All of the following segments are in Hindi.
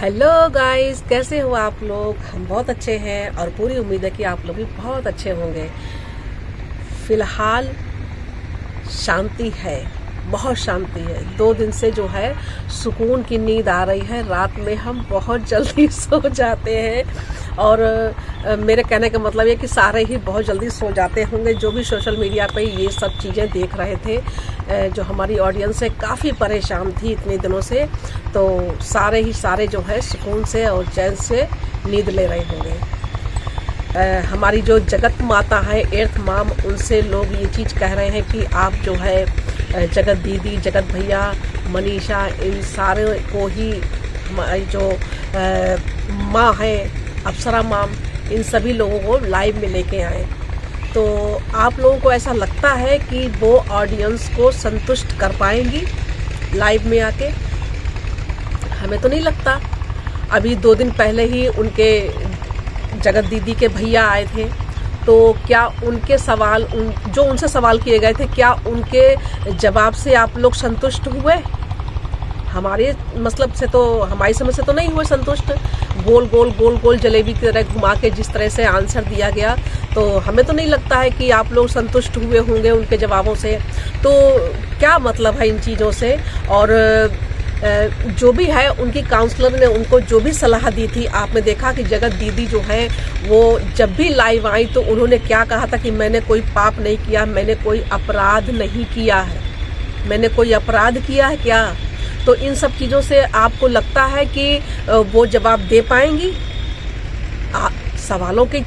हेलो गाइस, कैसे हो आप लोग। हम बहुत अच्छे हैं और पूरी उम्मीद है कि आप लोग भी बहुत अच्छे होंगे। फिलहाल शांति है, बहुत शांति है। 2 दिन से जो है सुकून की नींद आ रही है। रात में हम बहुत जल्दी सो जाते हैं और मेरे कहने का मतलब ये कि सारे ही बहुत जल्दी सो जाते होंगे जो भी सोशल मीडिया पे ये सब चीज़ें देख रहे थे। जो हमारी ऑडियंस है काफ़ी परेशान थी इतने दिनों से, तो सारे जो है सुकून से और चैन से नींद ले रहे होंगे। हमारी जो जगत माता है, एर्थ माम, उनसे लोग ये चीज़ कह रहे हैं कि आप जो है जगत दीदी, जगत भैया, मनीषा, इन सारे को ही जो माँ है, अप्सरा माम, इन सभी लोगों को लाइव में लेके आए। तो आप लोगों को ऐसा लगता है कि वो ऑडियंस को संतुष्ट कर पाएंगी लाइव में आके? हमें तो नहीं लगता। अभी 2 दिन पहले ही उनके जगत दीदी के भैया आए थे, तो क्या उनके सवाल जो उनसे सवाल किए गए थे, क्या उनके जवाब से आप लोग संतुष्ट हुए? हमारे मतलब से तो, हमारी समझ से तो नहीं हुए संतुष्ट। गोल गोल जलेबी की तरह घुमा के जिस तरह से आंसर दिया गया, तो हमें तो नहीं लगता है कि आप लोग संतुष्ट हुए होंगे उनके जवाबों से। तो क्या मतलब है इन चीज़ों से? और जो भी है, उनकी काउंसलर ने उनको जो भी सलाह दी थी, आपने देखा कि जगत दीदी जो है वो जब भी लाइव आई तो उन्होंने क्या कहा था कि मैंने कोई पाप नहीं किया, मैंने कोई अपराध नहीं किया है। मैंने कोई अपराध किया है क्या? तो इन सब चीज़ों से आपको लगता है कि वो जवाब दे पाएंगी? सवालों की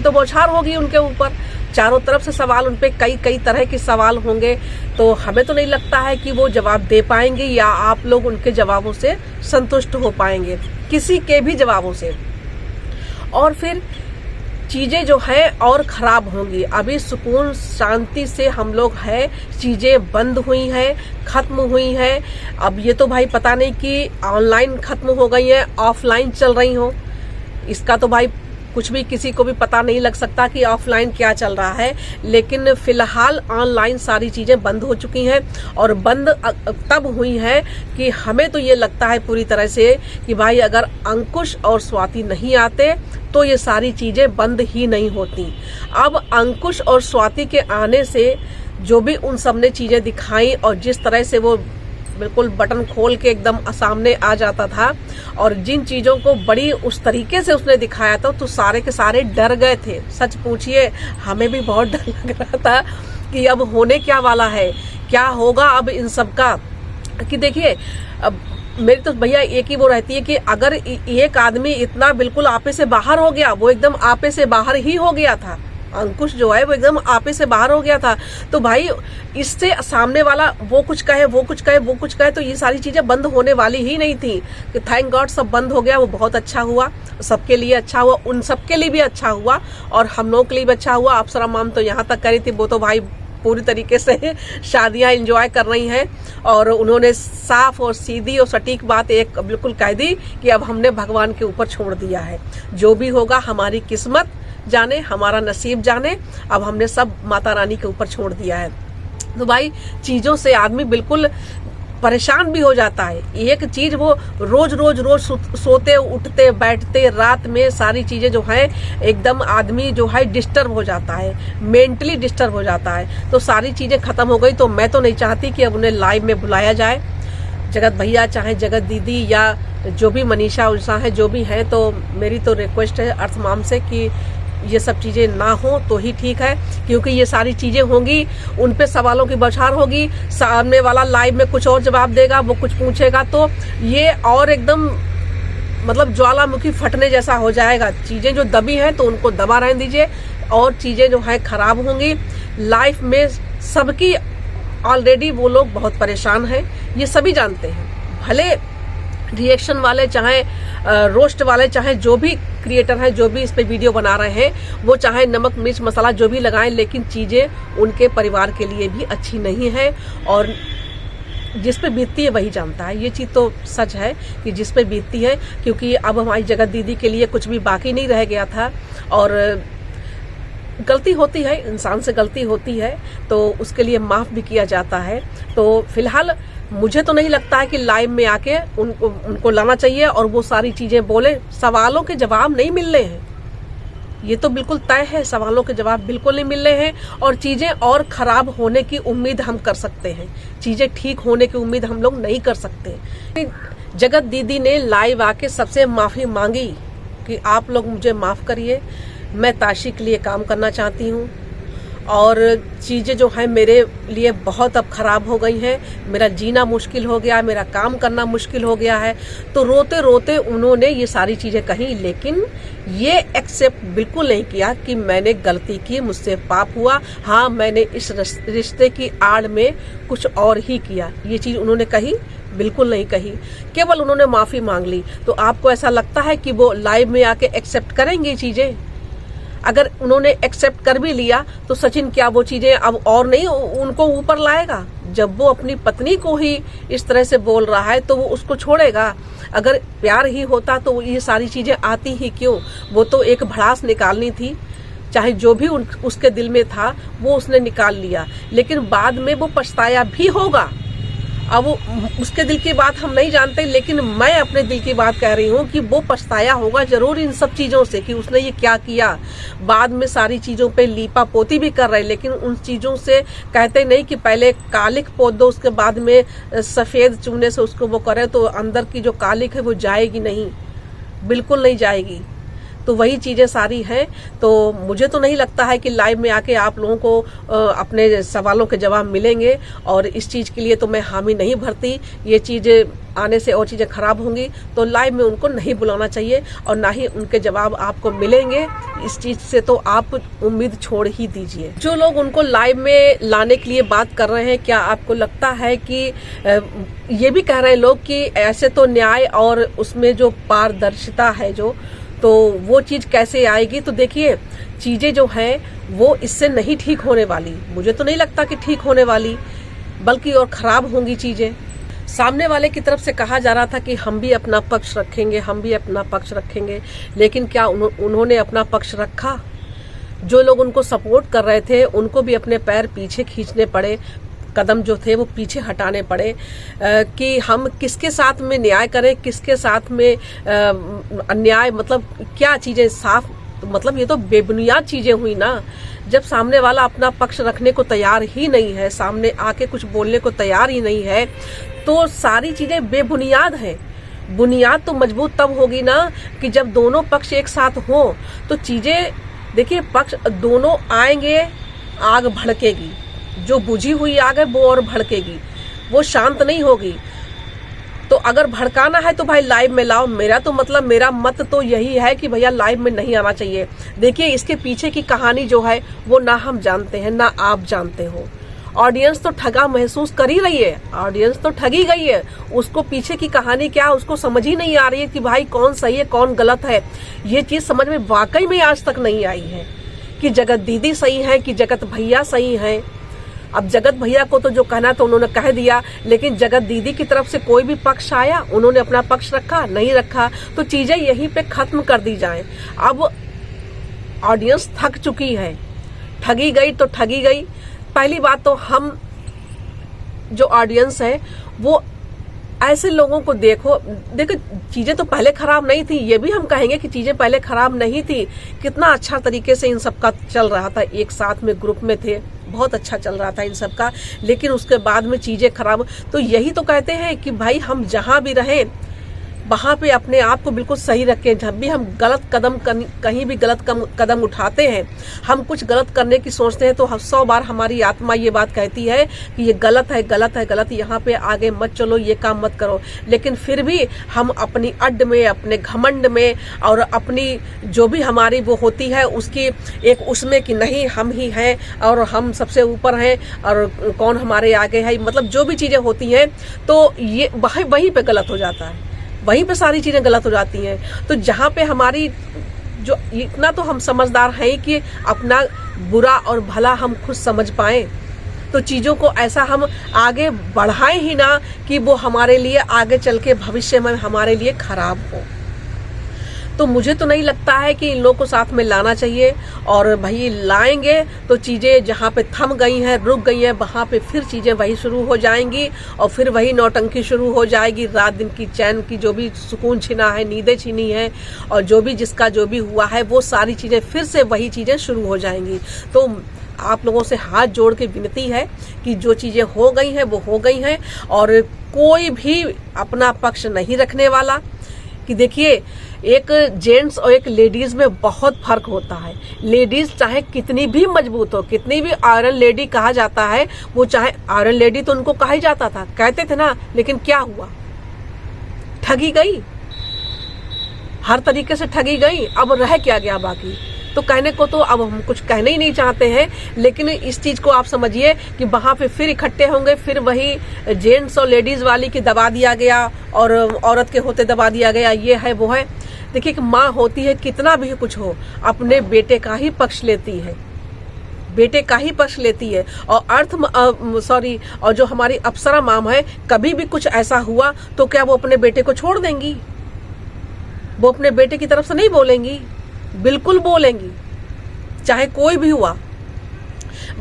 तो बौछार होगी उनके ऊपर। चारों तरफ से सवाल उन पे कई तरह के सवाल होंगे, तो हमें तो नहीं लगता है कि वो जवाब दे पाएंगे या आप लोग उनके जवाबों से संतुष्ट हो पाएंगे, किसी के भी जवाबों से। और फिर चीज़ें जो है और ख़राब होंगी। अभी सुकून शांति से हम लोग है, चीज़ें बंद हुई हैं, ख़त्म हुई हैं। अब ये तो भाई पता नहीं कि ऑनलाइन ख़त्म हो गई हैं, ऑफलाइन चल रही हो, इसका तो भाई कुछ भी किसी को भी पता नहीं लग सकता कि ऑफलाइन क्या चल रहा है। लेकिन फिलहाल ऑनलाइन सारी चीज़ें बंद हो चुकी हैं, और बंद तब हुई हैं कि हमें तो ये लगता है पूरी तरह से कि भाई अगर अंकुश और स्वाति नहीं आते तो ये सारी चीज़ें बंद ही नहीं होती। अब अंकुश और स्वाति के आने से जो भी उन सब ने चीज़ें दिखाई, और जिस तरह से वो बिल्कुल बटन खोल के एकदम सामने आ जाता था, और जिन चीज़ों को बड़ी उस तरीके से उसने दिखाया था, तो सारे के सारे डर गए थे। सच पूछिए, हमें भी बहुत डर लग रहा था कि अब होने क्या वाला है, क्या होगा अब इन सब का। कि देखिए, अब मेरी तो भैया एक ही वो रहती है कि अगर एक आदमी इतना बिल्कुल आपे से बाहर हो गया, वो एकदम आपे से बाहर ही हो गया था, अंकुश जो है वो एकदम आपे से बाहर हो गया था, तो भाई इससे सामने वाला वो कुछ कहे, तो ये सारी चीजें बंद होने वाली ही नहीं थी। कि थैंक गॉड सब बंद हो गया, वो बहुत अच्छा हुआ, सबके लिए अच्छा हुआ, उन सबके लिए भी अच्छा हुआ और हम लोगों के लिए भी अच्छा हुआ। अप्सरा माम तो यहाँ तक करी थी, वो तो भाई पूरी तरीके से शादियां एंजॉय कर रही हैं, और उन्होंने साफ और सीधी और सटीक बात एक बिल्कुल कह दी कि अब हमने भगवान के ऊपर छोड़ दिया है, जो भी होगा हमारी किस्मत जाने, हमारा नसीब जाने, अब हमने सब माता रानी के ऊपर छोड़ दिया है। तो भाई चीज़ों से आदमी बिल्कुल परेशान भी हो जाता है। एक चीज वो रोज सोते उठते बैठते रात में सारी चीजें जो है एकदम आदमी जो है डिस्टर्ब हो जाता है, मेंटली डिस्टर्ब हो जाता है। तो सारी चीजें खत्म हो गई, तो मैं तो नहीं चाहती कि अब उन्हें लाइव में बुलाया जाए। जगत भैया चाहे जगत दीदी या जो भी मनीषा उषा है, जो भी है, तो मेरी तो रिक्वेस्ट है अर्थ माम से कि ये सब चीज़ें ना हो तो ही ठीक है, क्योंकि ये सारी चीज़ें होंगी, उन पे सवालों की बौछार होगी, सामने वाला लाइव में कुछ और जवाब देगा, वो कुछ पूछेगा, तो ये और एकदम मतलब ज्वालामुखी फटने जैसा हो जाएगा। चीज़ें जो दबी हैं तो उनको दबा रहने दीजिए, और चीज़ें जो है खराब होंगी। लाइफ में सबकी ऑलरेडी वो लोग बहुत परेशान हैं, ये सभी जानते हैं। भले रिएक्शन वाले, चाहे रोस्ट वाले, चाहे जो भी क्रिएटर हैं, जो भी इस पे वीडियो बना रहे हैं, वो चाहे नमक मिर्च मसाला जो भी लगाएं, लेकिन चीज़ें उनके परिवार के लिए भी अच्छी नहीं है। और जिस पे बीतती है वही जानता है, ये चीज़ तो सच है कि जिस पे बीतती है, क्योंकि अब हमारी जगत दीदी के लिए कुछ भी बाकी नहीं रह गया था। और गलती होती है, इंसान से गलती होती है, तो उसके लिए माफ़ भी किया जाता है। तो फिलहाल मुझे तो नहीं लगता है कि लाइव में आके उनको लाना चाहिए और वो सारी चीजें बोले। सवालों के जवाब नहीं मिल रहे हैं, ये तो बिल्कुल तय है, सवालों के जवाब बिल्कुल नहीं मिल रहे हैं और चीजें और खराब होने की उम्मीद हम कर सकते हैं, चीजें ठीक होने की उम्मीद हम लोग नहीं कर सकते। जगत दीदी ने लाइव आके सबसे माफी मांगी कि आप लोग मुझे माफ करिए, मैं ताशी के लिए काम करना चाहती हूँ और चीज़ें जो है मेरे लिए बहुत अब ख़राब हो गई हैं, मेरा जीना मुश्किल हो गया, मेरा काम करना मुश्किल हो गया है। तो रोते रोते उन्होंने ये सारी चीज़ें कही, लेकिन ये एक्सेप्ट बिल्कुल नहीं किया कि मैंने गलती की, मुझसे पाप हुआ, हाँ मैंने इस रिश्ते की आड़ में कुछ और ही किया, ये चीज़ उन्होंने कही बिल्कुल नहीं कही, केवल उन्होंने माफ़ी मांग ली। तो आपको ऐसा लगता है कि वो लाइव में आके एक्सेप्ट करेंगे चीज़ें? अगर उन्होंने एक्सेप्ट कर भी लिया तो सचिन क्या वो चीजें अब और नहीं उनको ऊपर लाएगा? जब वो अपनी पत्नी को ही इस तरह से बोल रहा है तो वो उसको छोड़ेगा? अगर प्यार ही होता तो ये सारी चीजें आती ही क्यों? वो तो एक भड़ास निकालनी थी, चाहे जो भी उसके दिल में था वो उसने निकाल लिया, लेकिन बाद में वो पछताया भी होगा। अब वो उसके दिल की बात हम नहीं जानते, लेकिन मैं अपने दिल की बात कह रही हूँ कि वो पछताया होगा जरूर इन सब चीज़ों से कि उसने ये क्या किया। बाद में सारी चीज़ों पे लीपा पोती भी कर रहे, लेकिन उन चीज़ों से कहते नहीं कि पहले कालिक पोत दो, उसके बाद में सफ़ेद चूने से उसको वो करे, तो अंदर की जो कालिक है वो जाएगी नहीं, बिल्कुल नहीं जाएगी। तो वही चीज़ें सारी हैं। तो मुझे तो नहीं लगता है कि लाइव में आके आप लोगों को अपने सवालों के जवाब मिलेंगे, और इस चीज़ के लिए तो मैं हामी नहीं भरती। ये चीज़ें आने से और चीज़ें खराब होंगी, तो लाइव में उनको नहीं बुलाना चाहिए और ना ही उनके जवाब आपको मिलेंगे। इस चीज़ से तो आप उम्मीद छोड़ ही दीजिए। जो लोग उनको लाइव में लाने के लिए बात कर रहे हैं, क्या आपको लगता है कि ये भी कह रहे हैं लोग कि ऐसे तो न्याय और उसमें जो पारदर्शिता है तो वो चीज़ कैसे आएगी? तो देखिए, चीज़ें जो हैं वो इससे नहीं ठीक होने वाली, मुझे तो नहीं लगता कि ठीक होने वाली, बल्कि और ख़राब होंगी चीज़ें। सामने वाले की तरफ से कहा जा रहा था कि हम भी अपना पक्ष रखेंगे, हम भी अपना पक्ष रखेंगे, लेकिन क्या उन्होंने अपना पक्ष रखा? जो लोग उनको सपोर्ट कर रहे थे उनको भी अपने पैर पीछे खींचने पड़े, कदम जो थे वो पीछे हटाने पड़े कि हम किसके साथ में न्याय करें, किसके साथ में अन्याय। मतलब क्या चीज़ें साफ, मतलब ये तो बेबुनियाद चीज़ें हुई ना। जब सामने वाला अपना पक्ष रखने को तैयार ही नहीं है, सामने आके कुछ बोलने को तैयार ही नहीं है, तो सारी चीज़ें बेबुनियाद हैं। बुनियाद तो मजबूत तब होगी ना कि जब दोनों पक्ष एक साथ हों। तो चीज़ें देखिए, पक्ष दोनों आएंगे, आग भड़केगी, जो बुझी हुई आग है वो और भड़केगी, वो शांत नहीं होगी। तो अगर भड़काना है तो भाई लाइव में लाओ। मेरा मत तो यही है कि भैया लाइव में नहीं आना चाहिए। देखिए, इसके पीछे की कहानी जो है वो ना हम जानते हैं ना आप जानते हो। ऑडियंस तो ठगा महसूस कर ही रही है, ऑडियंस तो ठगी गई है। उसको पीछे की कहानी क्या, उसको समझ ही नहीं आ रही है कि भाई कौन सही है कौन गलत है। ये चीज समझ में वाकई में आज तक नहीं आई है कि जगत दीदी सही है कि जगत भैया सही है। अब जगत भैया को तो जो कहना था उन्होंने कह दिया, लेकिन जगत दीदी की तरफ से कोई भी पक्ष आया, उन्होंने अपना पक्ष रखा नहीं रखा, तो चीजें यहीं पे खत्म कर दी जाएं। अब ऑडियंस थक चुकी है, ठगी गई तो ठगी गई। पहली बात तो हम जो ऑडियंस है वो ऐसे लोगों को देखो चीजें तो पहले खराब नहीं थी, ये भी हम कहेंगे कि चीजें पहले खराब नहीं थी। कितना अच्छा तरीके से इन सब का चल रहा था, एक साथ में ग्रुप में थे, बहुत अच्छा चल रहा था इन सब का। लेकिन उसके बाद में चीजें खराब। तो यही तो कहते हैं कि भाई हम जहां भी रहें वहां पे अपने आप को बिल्कुल सही रखें। जब भी हम गलत कदम कहीं भी गलत कदम उठाते हैं, हम कुछ गलत करने की सोचते हैं, तो 100 बार हमारी आत्मा ये बात कहती है कि ये गलत है गलत है गलत, यहाँ पे आगे मत चलो, ये काम मत करो। लेकिन फिर भी हम अपनी अड्ड में, अपने घमंड में और अपनी जो भी हमारी वो होती है उसकी एक उसमें कि नहीं हम ही हैं और हम सबसे ऊपर हैं और कौन हमारे आगे है, मतलब जो भी चीजें होती हैं, तो ये वहीं पे गलत हो जाता है, वहीं पे सारी चीजें गलत हो जाती हैं। तो जहाँ पे हमारी जो इतना तो हम समझदार हैं कि अपना बुरा और भला हम खुद समझ पाएं, तो चीजों को ऐसा हम आगे बढ़ाएं ही ना कि वो हमारे लिए आगे चल के भविष्य में हमारे लिए खराब हो। तो मुझे तो नहीं लगता है कि इन लोगों को साथ में लाना चाहिए। और भाई लाएंगे तो चीज़ें जहाँ पे थम गई हैं, रुक गई हैं, वहाँ पे फिर चीज़ें वही शुरू हो जाएंगी और फिर वही नौटंकी शुरू हो जाएगी। रात दिन की चैन की जो भी सुकून छिना है, नींदें छीनी है और जो भी जिसका जो भी हुआ है, वो सारी चीज़ें फिर से वही चीज़ें शुरू हो जाएंगी। तो आप लोगों से हाथ जोड़ के विनती है कि जो चीज़ें हो गई हैं वो हो गई हैं और कोई भी अपना पक्ष नहीं रखने वाला। कि देखिए, एक जेंट्स और एक लेडीज में बहुत फर्क होता है। लेडीज चाहे कितनी भी मजबूत हो, कितनी भी आयरन लेडी कहा जाता है, वो चाहे आयरन लेडी तो उनको कहा ही जाता था, कहते थे ना, लेकिन क्या हुआ, ठगी गई, हर तरीके से ठगी गई। अब रह क्या गया बाकी? तो कहने को तो अब हम कुछ कहना ही नहीं चाहते हैं, लेकिन इस चीज को आप समझिए कि वहां पे फिर इकट्ठे होंगे, फिर वही जेंट्स और लेडीज वाली की दबा दिया गया और औरत के होते दबा दिया गया, ये है वो है। देखिए कि माँ होती है, कितना भी कुछ हो, अपने बेटे का ही पक्ष लेती है, बेटे का ही पक्ष लेती है। और और जो हमारी अप्सरा माम है, कभी भी कुछ ऐसा हुआ तो क्या वो अपने बेटे को छोड़ देंगी? वो अपने बेटे की तरफ से नहीं बोलेंगी, बिल्कुल बोलेंगी, चाहे कोई भी हुआ।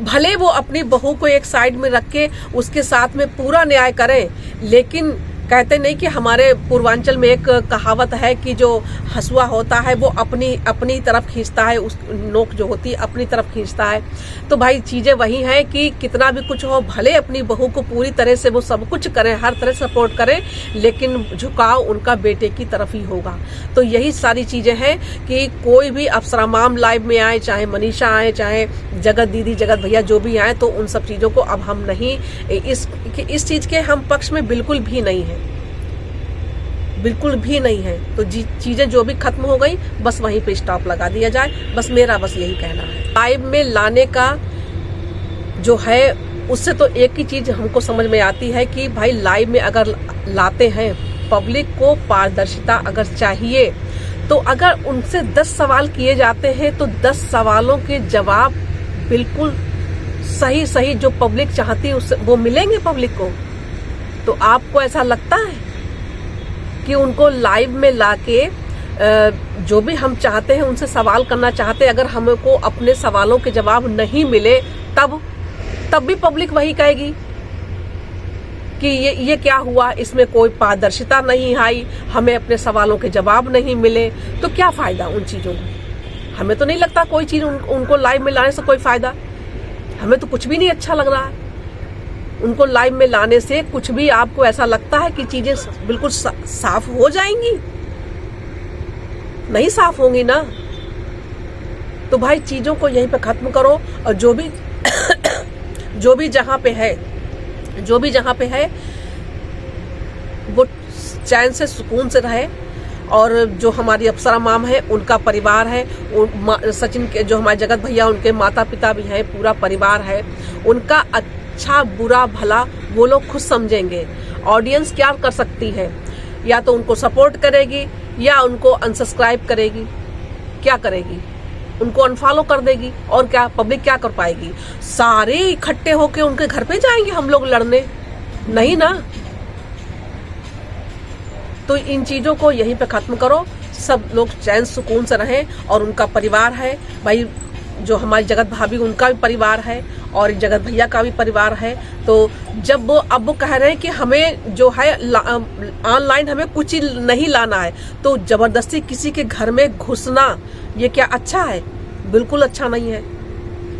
भले वो अपनी बहू को एक साइड में रख के उसके साथ में पूरा न्याय करें, लेकिन कहते नहीं कि हमारे पूर्वांचल में एक कहावत है कि जो हंसुआ होता है वो अपनी तरफ खींचता है, उस नोक जो होती है अपनी तरफ खींचता है। तो भाई चीज़ें वही हैं कि कितना भी कुछ हो, भले अपनी बहू को पूरी तरह से वो सब कुछ करें, हर तरह सपोर्ट करें, लेकिन झुकाव उनका बेटे की तरफ ही होगा। तो यही सारी चीज़ें हैं कि कोई भी अप्सरा माम लाइव में आए, चाहे मनीषा आए, चाहे जगत दीदी, जगत भैया जो भी आए, तो उन सब चीज़ों को अब हम नहीं, इस चीज़ के हम पक्ष में बिल्कुल भी नहीं है, बिल्कुल भी नहीं है। तो चीजें जो भी खत्म हो गई, बस वहीं पे स्टॉप लगा दिया जाए, बस मेरा यही कहना है। लाइव में लाने का जो है, उससे तो एक ही चीज हमको समझ में आती है कि भाई लाइव में अगर लाते हैं, पब्लिक को पारदर्शिता अगर चाहिए, तो अगर उनसे 10 सवाल किए जाते हैं तो 10 सवालों के जवाब बिल्कुल सही जो पब्लिक चाहती है वो मिलेंगे पब्लिक को। तो आपको ऐसा लगता है कि उनको लाइव में लाके जो भी हम चाहते हैं उनसे सवाल करना चाहते हैं, अगर हमको अपने सवालों के जवाब नहीं मिले, तब भी पब्लिक वही कहेगी कि ये क्या हुआ, इसमें कोई पारदर्शिता नहीं आई, हमें अपने सवालों के जवाब नहीं मिले। तो क्या फायदा उन चीजों का? हमें तो नहीं लगता कोई चीज उनको लाइव में लाने से कोई फायदा। हमें तो कुछ भी नहीं अच्छा लग रहा है उनको लाइव में लाने से। कुछ भी आपको ऐसा लगता है कि चीजें बिल्कुल साफ हो जाएंगी? नहीं साफ होंगी ना। तो भाई चीजों को यहीं पे खत्म करो, और जो भी जहां पे है वो चैन से सुकून से रहे। और जो हमारी अप्सरा माम है, उनका परिवार है, सचिन के जो हमारे जगत भैया, उनके माता पिता भी हैं, पूरा परिवार है, उनका अच्छा बुरा भला वो लोग खुद समझेंगे। ऑडियंस क्या कर सकती है? या तो उनको सपोर्ट करेगी या उनको अनसब्सक्राइब करेगी। क्या करेगी? उनको अनफॉलो कर देगी। और क्या पब्लिक क्या कर पाएगी? सारे इकट्ठे होके उनके घर पे जाएंगे हम लोग लड़ने? नहीं ना। तो इन चीजों को यहीं पे खत्म करो, सब लोग चैन सुकून से रहें। और उनका परिवार है भाई, जो हमारी जगत भाभी, उनका भी परिवार है और जगत भैया का भी परिवार है। तो जब अब वो कह रहे हैं कि हमें जो है ऑनलाइन हमें कुछ ही नहीं लाना है, तो जबरदस्ती किसी के घर में घुसना, ये क्या अच्छा है? बिल्कुल अच्छा नहीं है।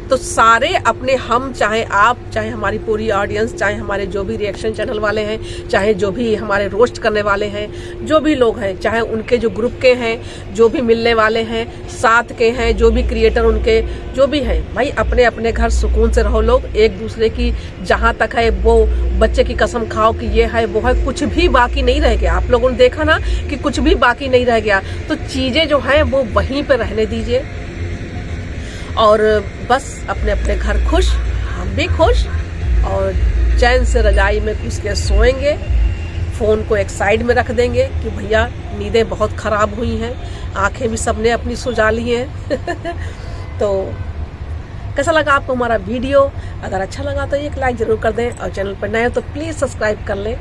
तो सारे अपने, हम चाहे आप, चाहे हमारी पूरी ऑडियंस, चाहे हमारे जो भी रिएक्शन चैनल वाले हैं, चाहे जो भी हमारे रोस्ट करने वाले हैं, जो भी लोग हैं, चाहे उनके जो ग्रुप के हैं, जो भी मिलने वाले हैं, साथ के हैं, जो भी क्रिएटर उनके जो भी हैं, भाई अपने अपने घर सुकून से रहो लोग। एक दूसरे की जहाँ तक है वो बच्चे की कसम खाओ कि ये है वो है, कुछ भी बाकी नहीं रह गया। आप लोगों ने देखा ना कि कुछ भी बाकी नहीं रह गया। तो चीज़ें जो हैं वो वहीं पर रहने दीजिए और बस अपने अपने घर खुश, हम भी खुश, और चैन से रजाई में घुस के सोएंगे। फ़ोन को एक साइड में रख देंगे कि भैया नींदें बहुत ख़राब हुई हैं, आंखें भी सबने अपनी सुझा ली हैं। तो कैसा लगा आपको हमारा वीडियो? अगर अच्छा लगा तो एक लाइक ज़रूर कर दें, और चैनल पर नए हो तो प्लीज़ सब्सक्राइब कर लें।